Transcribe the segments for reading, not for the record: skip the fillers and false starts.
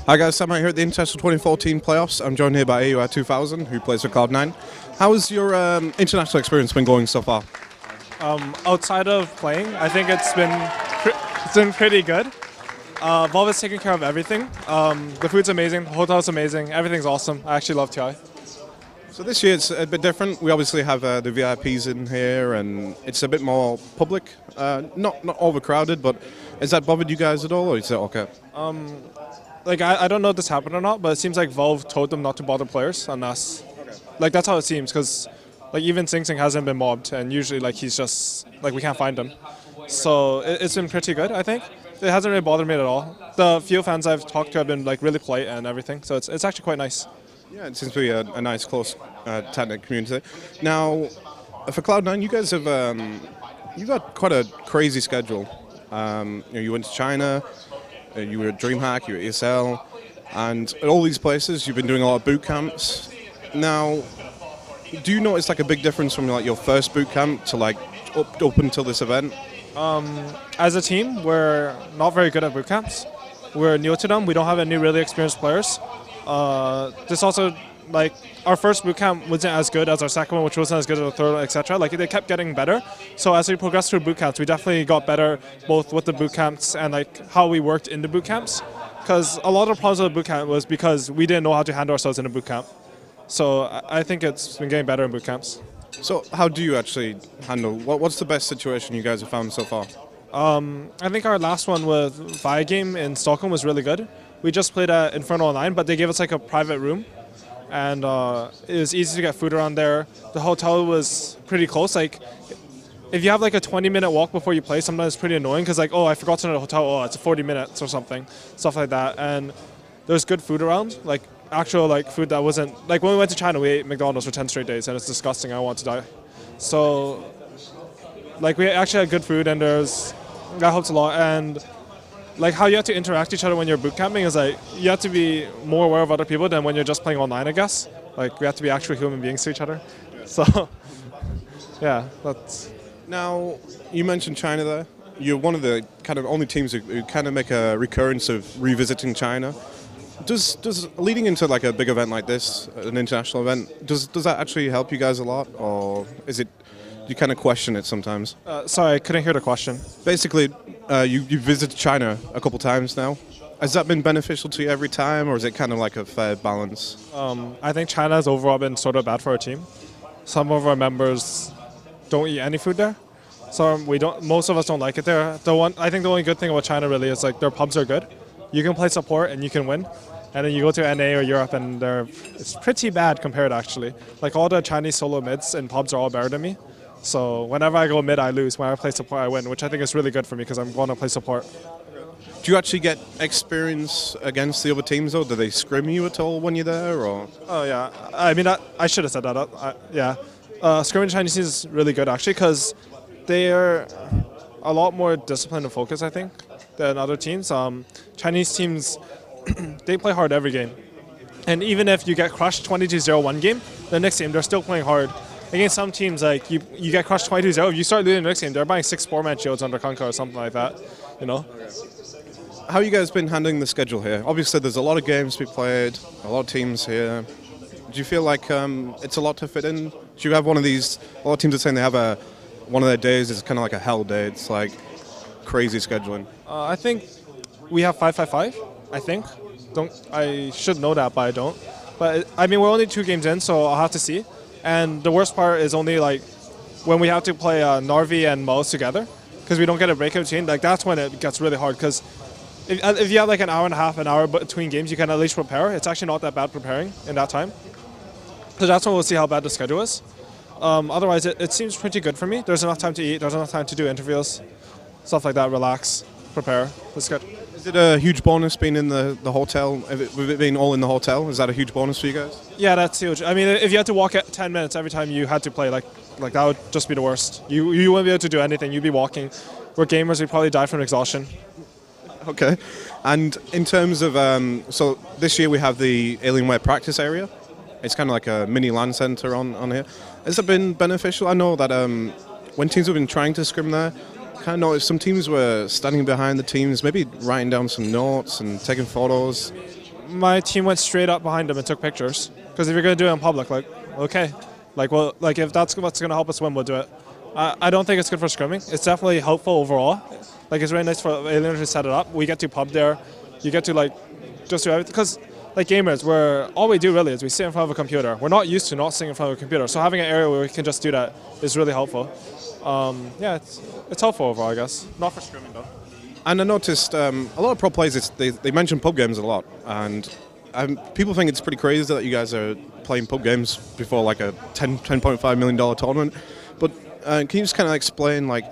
Hi guys, Sam here at the International 2014 playoffs. I'm joined here by AUR 2000, who plays for Cloud9. How has your international experience been going so far? Outside of playing, I think it's been pretty good. Valve is taking care of everything. The food's amazing, the hotel's amazing, everything's awesome. I actually love TI. So this year it's a bit different. We obviously have the VIPs in here, and it's a bit more public. Not overcrowded, but has that bothered you guys at all, or is it okay? I don't know if this happened or not, but it seems like Valve told them not to bother players unless, that's how it seems, because even Sing Sing hasn't been mobbed, and usually he's just we can't find him. So it's been pretty good, I think. It hasn't really bothered me at all. The few fans I've talked to have been really polite and everything, so it's actually quite nice. Yeah, it seems to be a nice, close, tight-knit community. Now, for Cloud9, you guys have you got quite a crazy schedule. You went to China, you were at DreamHack, you were at ESL, and at all these places you've been doing a lot of boot camps. Now, do you notice a big difference from your first boot camp to up until this event? As a team, we're not very good at boot camps. We're new to them. We don't have any really experienced players. This also, our first boot camp wasn't as good as our second one, which wasn't as good as our third one, etc. They kept getting better. So as we progressed through boot camps, we definitely got better both with the boot camps and how we worked in the boot camps. Because a lot of the problems with the boot camp was because we didn't know how to handle ourselves in a boot camp. So I think it's been getting better in boot camps. So how do you actually handle, what's the best situation you guys have found so far? I think our last one with Vi game in Stockholm was really good. We just played at Inferno Online, but they gave us a private room, and it was easy to get food around there. The hotel was pretty close. If you have a 20-minute walk before you play, sometimes it's pretty annoying because oh, I forgot to know the hotel. Oh, it's 40 minutes or something, stuff like that. And there's good food around, actual food that wasn't when we went to China, we ate McDonald's for 10 straight days, and it's disgusting. I want to die. So we actually had good food, and that helps a lot. And how you have to interact with each other when you're boot camping is you have to be more aware of other people than when you're just playing online, I guess. We have to be actual human beings to each other. So yeah, that's. Now, you mentioned China there. You're one of the only teams who make a recurrence of revisiting China. Does leading into a big event like this, an international event, does that actually help you guys a lot, or is it? You question it sometimes? Sorry, I couldn't hear the question. Basically, you visited China a couple times now. Has that been beneficial to you every time, or is it a fair balance? I think China has overall been sort of bad for our team. Some of our members don't eat any food there, so most of us don't like it there. I think the only good thing about China really is their pubs are good. You can play support and you can win. And then you go to NA or Europe and it's pretty bad compared actually. All the Chinese solo mids and pubs are all better than me. So whenever I go mid, I lose. When I play support, I win, which I think is really good for me because I'm going to play support. Do you actually get experience against the other teams though? Do they scrim you at all when you're there? Or? Oh yeah, I mean I should have said that. Yeah, scrimming Chinese teams is really good actually because they are a lot more disciplined and focused I think than other teams. Chinese teams, they play hard every game. And even if you get crushed 22-0 one game, the next game they're still playing hard. Against some teams, you get crushed 22-0, if you start losing the next game, they're buying 6 4-man shields under Kunkka or something like that, How have you guys been handling the schedule here? Obviously there's a lot of games to be played, a lot of teams here. Do you feel it's a lot to fit in? Do you have one of these, a lot of teams are saying they have one of their days is like a hell day, it's crazy scheduling. I think we have 5-5-5, I think. I should know that, but I don't. But I mean, we're only 2 games in, so I'll have to see. And the worst part is only when we have to play Narvi and Mouse together, because we don't get a break in between. That's when it gets really hard. Because if you have an hour and a half, an hour between games, you can at least prepare. It's actually not that bad preparing in that time. So that's when we'll see how bad the schedule is. Otherwise, it seems pretty good for me. There's enough time to eat. There's enough time to do interviews, stuff like that. Relax, prepare. It's good. Is it a huge bonus being in the hotel, with it being all in the hotel? Is that a huge bonus for you guys? Yeah, that's huge. I mean, if you had to walk at 10 minutes every time you had to play, that would just be the worst. You wouldn't be able to do anything. You'd be walking. We're gamers, we'd probably die from exhaustion. Okay. And in terms of, so this year we have the Alienware practice area. It's kind of like a mini LAN center on here. Has it been beneficial? I know that when teams have been trying to scrim there, kind of noticed some teams were standing behind the teams, maybe writing down some notes and taking photos. my team went straight up behind him and took pictures. Because if you're going to do it in public, like, okay. Well, if that's what's going to help us win, we'll do it. I don't think it's good for scrimming. It's definitely helpful overall. Like, it's really nice for aliens to set it up. We get to pub there. You get to, like, just do everything. Because, like, gamers, all we do really is we sit in front of a computer. We're not used to not sitting in front of a computer. So having an area where we can just do that is really helpful. Yeah, it's helpful overall, I guess. Not for scrimming, though. And I noticed a lot of pro players, they mention pub games a lot. And people think it's pretty crazy that you guys are playing pub games before like a $10.5 million tournament. But can you just kind of explain like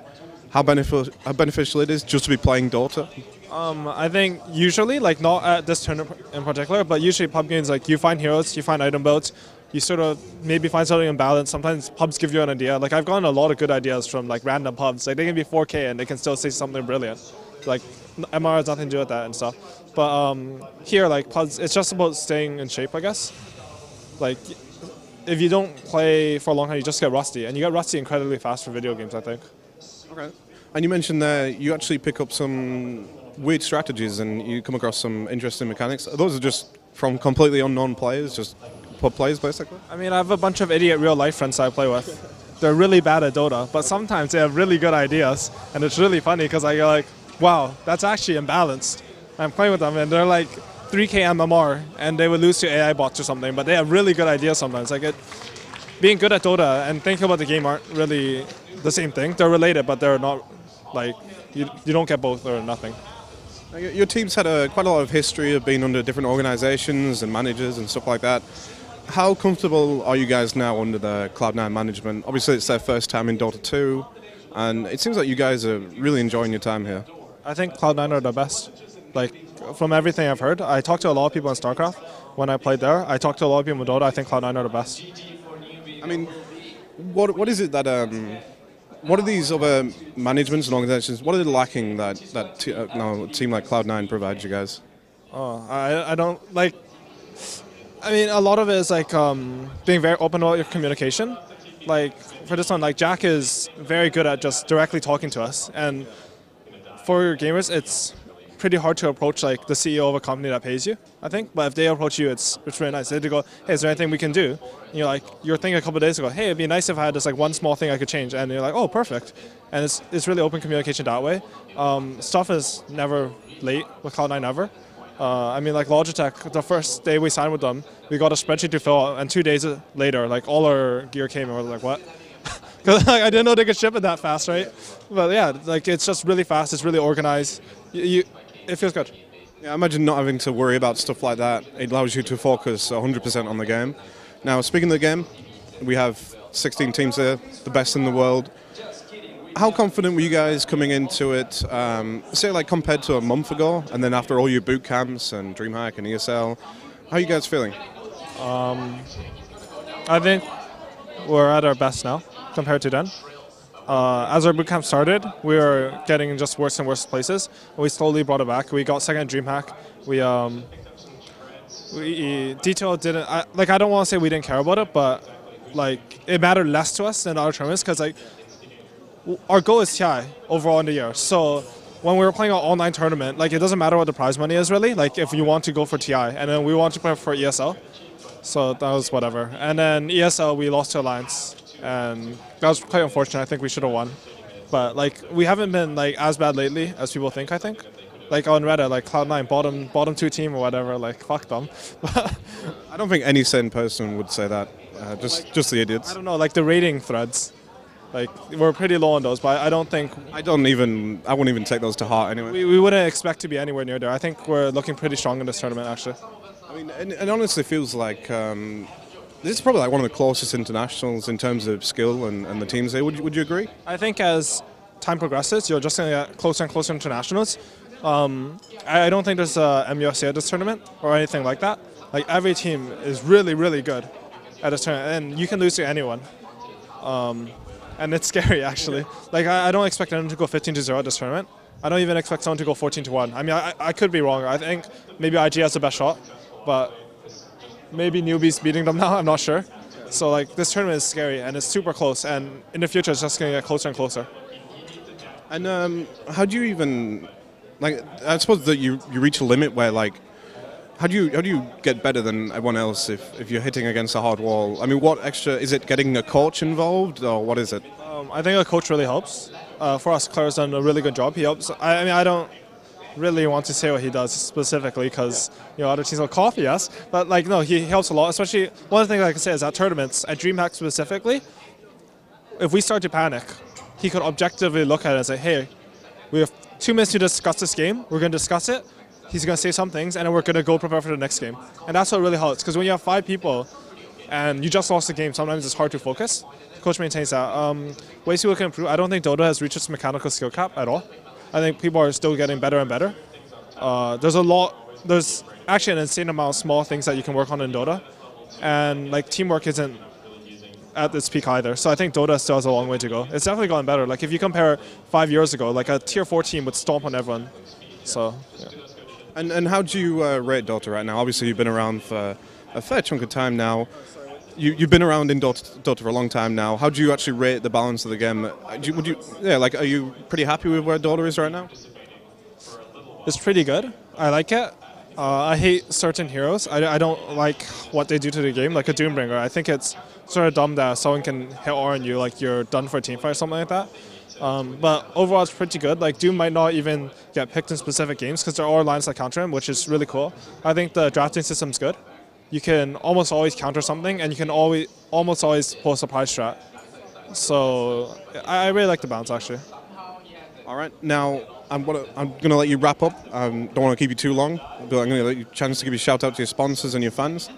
how beneficial it is just to be playing Dota? I think usually, like not at this tournament in particular, but usually pub games, like you find heroes, you find item builds, you sort of maybe find something in balance. Sometimes pubs give you an idea. Like I've gotten a lot of good ideas from like random pubs. Like they can be 4K and they can still say something brilliant. Like MR has nothing to do with that and stuff. But here, like pubs, it's just about staying in shape, I guess. Like if you don't play for a long time, you just get rusty, and you get rusty incredibly fast for video games, I think. Okay. And you mentioned there you actually pick up some weird strategies and you come across some interesting mechanics. Those are just from completely unknown players, just pub players basically? I mean, I have a bunch of idiot real life friends I play with. They're really bad at Dota, but sometimes they have really good ideas, and it's really funny because I go like, wow, that's actually imbalanced. I'm playing with them and they're like 3K MMR and they would lose to AI bots or something, but they have really good ideas sometimes. Like being good at Dota and thinking about the game aren't really the same thing. They're related, but they're not like, you don't get both or nothing. Your team's had quite a lot of history of being under different organizations and managers and stuff like that. How comfortable are you guys now under the Cloud9 management? Obviously it's their first time in Dota 2 and it seems like you guys are really enjoying your time here. I think Cloud9 are the best. Like, from everything I've heard, I talked to a lot of people in StarCraft when I played there. I talked to a lot of people in Dota. I think Cloud9 are the best. I mean, what is it that what are these other managements and organizations? What are they lacking that a team like Cloud9 provides you guys? Oh, I don't like. I mean, a lot of it is like being very open about your communication. Like for this one, like Jack is very good at just directly talking to us, and for gamers, it's pretty hard to approach like the CEO of a company that pays you, I think. But if they approach you, it's really nice. They go, hey, is there anything we can do? And you're thinking a couple of days ago, hey, it'd be nice if I had this like one small thing I could change, and you're like, oh, perfect. And it's really open communication that way. Stuff is never late with Cloud9 ever. I mean, like Logitech, the first day we signed with them, we got a spreadsheet to fill out, and 2 days later, like all our gear came, and we were like, what? Because like, I didn't know they could ship it that fast, right? But yeah, like it's just really fast. It's really organized. It feels good. Yeah, I imagine not having to worry about stuff like that. It allows you to focus 100% on the game. Now, speaking of the game, we have 16 teams here, the best in the world. How confident were you guys coming into it, say like compared to a month ago, and then after all your boot camps and DreamHack and ESL, how are you guys feeling? I think we're at our best now compared to then. As our bootcamp started, we were getting just worse and worse places. We slowly brought it back. We got second DreamHack. Detail didn't. I don't want to say we didn't care about it, but like it mattered less to us than other tournaments because like our goal is TI overall in the year. So when we were playing an online tournament, like it doesn't matter what the prize money is really. Like if you want to go for TI, and then we want to play for ESL, so that was whatever. And then ESL we lost to Alliance. And that was quite unfortunate. I think we should have won, but like we haven't been like as bad lately as people think. I think, like on Reddit, like Cloud9 bottom 2 team or whatever. Like fuck them. I don't think any sane person would say that. Just the idiots. I don't know. Like the rating threads, like we're pretty low on those. But I don't think I wouldn't even take those to heart anyway. We wouldn't expect to be anywhere near there. I think we're looking pretty strong in this tournament actually. I mean, it honestly feels like. This is probably like one of the closest internationals in terms of skill and the teams there. Would you agree? I think as time progresses, you're just going to get closer and closer internationals. I don't think there's a MUFC at this tournament or anything like that. Like every team is really, really good at this tournament, and you can lose to anyone. And it's scary actually. Like I don't expect anyone to go 15-0 at this tournament. I don't even expect someone to go 14-1. I mean, I could be wrong. I think maybe IG has the best shot, but maybe newbies beating them now, I'm not sure. So like this tournament is scary and it's super close, and in the future it's just going to get closer and closer. And how do you even, like, I suppose that you reach a limit where like, how do you get better than everyone else if you're hitting against a hard wall? I mean, what extra is it? Getting a coach involved, or what is it? I think a coach really helps. For us, Claire's done a really good job. He helps. I mean, I don't really want to say what he does specifically because other teams will coffee us. But like no, he helps a lot. Especially one of the things I can say is at tournaments, at DreamHack specifically, if we start to panic, he could objectively look at it and say, "Hey, we have 2 minutes to discuss this game. We're going to discuss it. He's going to say some things, and then we're going to go prepare for the next game." And that's what really helps because when you have 5 people and you just lost the game, sometimes it's hard to focus. The coach maintains that. Ways people can improve. I don't think Dota has reached its mechanical skill cap at all. I think people are still getting better and better. There's actually an insane amount of small things that you can work on in Dota, and like teamwork isn't at its peak either. So I think Dota still has a long way to go. It's definitely gotten better. Like if you compare 5 years ago, like a tier 4 team would stomp on everyone. So yeah. And how do you rate Dota right now? Obviously, you've been around for a fair chunk of time now. You've been around in Dota for a long time now. How do you actually rate the balance of the game? Are you pretty happy with where Dota is right now? It's pretty good. I like it. I hate certain heroes. I don't like what they do to the game, like a Doombringer. I think it's sort of dumb that someone can hit R on you, like you're done for a team fight or something like that. But overall, it's pretty good. Like Doom might not even get picked in specific games because there are lines that counter him, which is really cool. I think the drafting system's good. You can almost always counter something, and you can almost always pull a surprise strat. So I really like the balance, actually. All right, now I'm gonna let you wrap up. Don't want to keep you too long, but I'm gonna let you a chance to give you a shout out to your sponsors and your fans.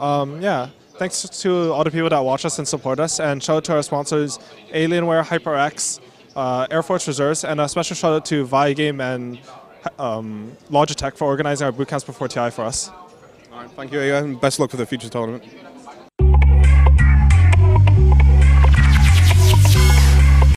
Yeah. Thanks to all the people that watch us and support us, and shout out to our sponsors, Alienware, HyperX, Air Force Reserves, and a special shout out to Vigame and Logitech for organizing our bootcamps before TI for us. All right, thank you, and best luck for the future tournament.